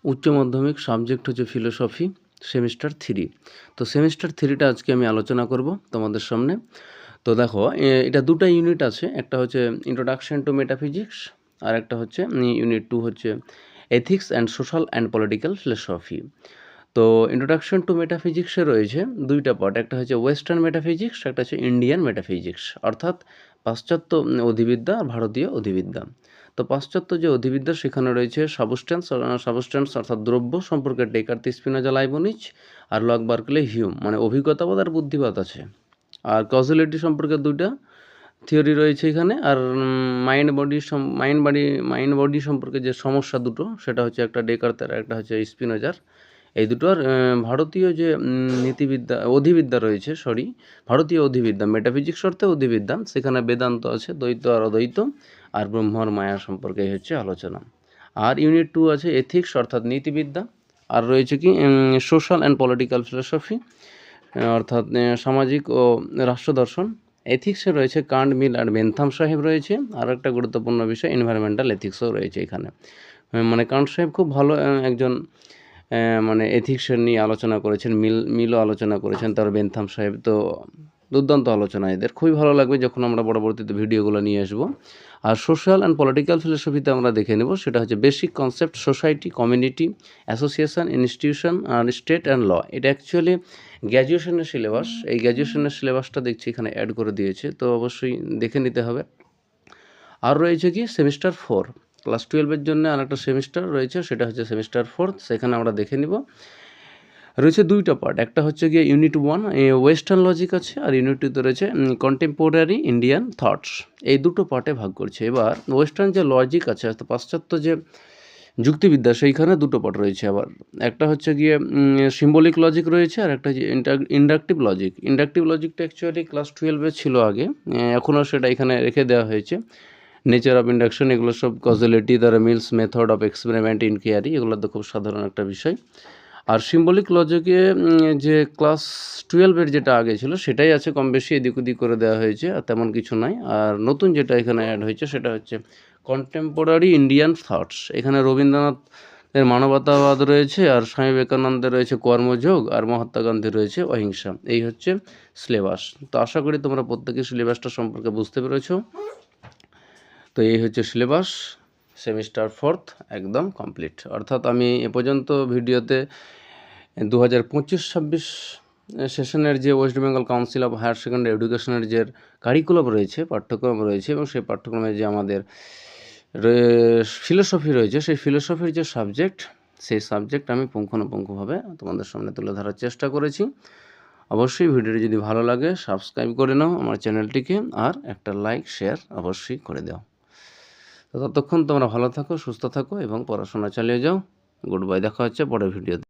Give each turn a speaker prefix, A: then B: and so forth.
A: উচ্চ মাধ্যমিক সাবজেক্ট হচ্ছে ফিলোসফি, সেমিস্টার 3। তো সেমিস্টার 3টা আজকে আমি আলোচনা করব তোমাদের সামনে। তো দেখো, এটা 2টা ইউনিট আছে। একটা হচ্ছে ইন্ট্রোডাকশন টু মেটাফিজিক্স, আর একটা হচ্ছে ইউনিট 2 হচ্ছে ethics and social and political philosophy. তো ইন্ট্রোডাকশন টু মেটাফিজিক্সে রয়েছে 2টা পার্ট। একটা হচ্ছে ওয়েস্টার্ন মেটাফিজিক্স, একটা হচ্ছে ইন্ডিয়ান মেটাফিজিক্স, অর্থাৎ পাশ্চাত্য অধিবিদ্যা আর ভারতীয় অধিবিদ্যা। তো পাশ্চাত্য যে অধিবিদ্যা সেখানে রয়েছে সাবস্টেন্স অর্থাৎ দ্রব্য সম্পর্কে ডেকার্ত, স্পিনোজা, লাইবনিজ আর লক, বার্কলে, হিউম, মানে অভিজ্ঞতাবাদ আর বুদ্ধিবাদ আছে। আর কজুয়ালিটি সম্পর্কে 2টা থিওরি রয়েছে এখানে। আর মাইন্ড বডি সম্পর্কে যে সমস্যা দুটো, সেটা হচ্ছে একটা ডেকার্তের, একটা হচ্ছে স্পিনোজার। এই দুটোর ভারতীয় যে অধিবিদ্যা রয়েছে, ভারতীয় অধিবিদ্যা, মেটাফিজিক্স অর্থে অধিবিদ্যা, সেখানে বেদান্ত আছে, দ্বৈত আর অদ্বৈত, আর ব্রহ্মর মায়া সম্পর্কে হচ্ছে আলোচনা। আর ইউনিট 2 আছে এথিক্স অর্থাৎ নীতিবিদ্যা, আর রয়েছে কি সোশ্যাল অ্যান্ড পলিটিক্যাল ফিলোসফি অর্থাৎ সামাজিক ও রাষ্ট্র দর্শন। এথিক্সে রয়েছে কান্ট, মিল আর বেনথাম সাহেব রয়েছে। আর একটা গুরুত্বপূর্ণ বিষয় এনভায়রনমেন্টাল এথিক্সও রয়েছে এখানে। মানে কান্ট সাহেব খুব ভালো একজন মানে এথিক্সের নিয়ে আলোচনা করেছেন, মিলও আলোচনা করেছেন। তার বেনথাম সাহেব তো দুর্দান্ত আলোচনা, এদের খুবই ভালো লাগবে যখন আমরা পরবর্তীতে ভিডিওগুলো নিয়ে আসবো। আর সোশ্যাল অ্যান্ড পলিটিক্যাল ফিলোসফিতে আমরা দেখে নেব, সেটা হচ্ছে basic concept, society, community, association, institution আর স্টেট অ্যান্ড ল। এটা অ্যাকচুয়ালি গ্র্যাজুয়েশনের সিলেবাস। এই গ্র্যাজুয়েশনের সিলেবাসটা দেখছি এখানে অ্যাড করে দিয়েছে, তো অবশ্যই দেখে নিতে হবে। আর রয়েছে কি সেমিস্টার 4, ক্লাস 12-এর জন্য আর একটা সেমিস্টার রয়েছে, সেটা হচ্ছে সেমিস্টার 4। সেখানে আমরা দেখে নিব। রয়েছে 2টা পার্ট। একটা হচ্ছে গিয়ে ইউনিট 1 ওয়েস্টার্ন লজিক আছে, আর ইউনিট 2তে রয়েছে কন্টেম্পোরারি ইন্ডিয়ান থটস। এই দুটো পার্টে ভাগ করছে। এবার ওয়েস্টার্ন যে লজিক আছে, পাশ্চাত্য যে যুক্তিবিদ্যা, সেইখানে 2টো পার্ট রয়েছে। আবার একটা হচ্ছে গিয়ে সিম্বলিক লজিক রয়েছে, আর একটা হচ্ছে ইন্ডাকটিভ লজিক। ইন্ডাকটিভ লজিকটা অ্যাকচুয়ালি ক্লাস 12-এ ছিল আগে, এখনও সেটা এখানে রেখে দেওয়া হয়েছে। নেচার অফ ইন্ডাকশন, এগুলো সব কজুয়ালিটি, দ্বারা Mill's method of experiment inquiry, এগুলো তো খুব সাধারণ একটা বিষয়। আর সিম্বলিক লজিকে যে ক্লাস 12-এর যেটা আগে ছিল সেটাই আছে, কম বেশি এদিক ওদিক করে দেওয়া হয়েছে, আর তেমন কিছু নাই। আর নতুন যেটা এখানে অ্যাড হয়েছে সেটা হচ্ছে কন্টেম্পোরারি ইন্ডিয়ান থটস। এখানে রবীন্দ্রনাথের মানবতাবাদ রয়েছে, আর স্বামী বিবেকানন্দের রয়েছে কর্মযোগ, আর মহাত্মা গান্ধীর রয়েছে অহিংসা। এই হচ্ছে সিলেবাস। তো আশা করি তোমরা প্রত্যেকে সিলেবাসটা সম্পর্কে বুঝতে পেরেছো। তো এই হচ্ছে সিলেবাস, সেমিস্টার 4 একদম কমপ্লিট। অর্থাৎ আমি এ পর্যন্ত ভিডিওতে 2025-26 সেশনের যে West Bengal council of higher secondary এডুকেশনের যে কারিকুলাম রয়েছে, পাঠ্যক্রম রয়েছে, এবং সেই পাঠ্যক্রমে যে আমাদের ফিলোসফি রয়েছে, সেই ফিলোসফির যে সাবজেক্ট, সেই সাবজেক্ট আমি পুঙ্খানুপুঙ্খভাবে তোমাদের সামনে তুলে ধরার চেষ্টা করেছি। অবশ্যই ভিডিওটি যদি ভালো লাগে সাবস্ক্রাইব করে নাও আমার চ্যানেলটিকে, আর একটা লাইক শেয়ার অবশ্যই করে দাও। তো ততক্ষণ তোমরা ভালো থাকো, সুস্থ থাকো এবং পড়াশোনা চালিয়ে যাও। গুড বাই, দেখা হচ্ছে পরের ভিডিওতে।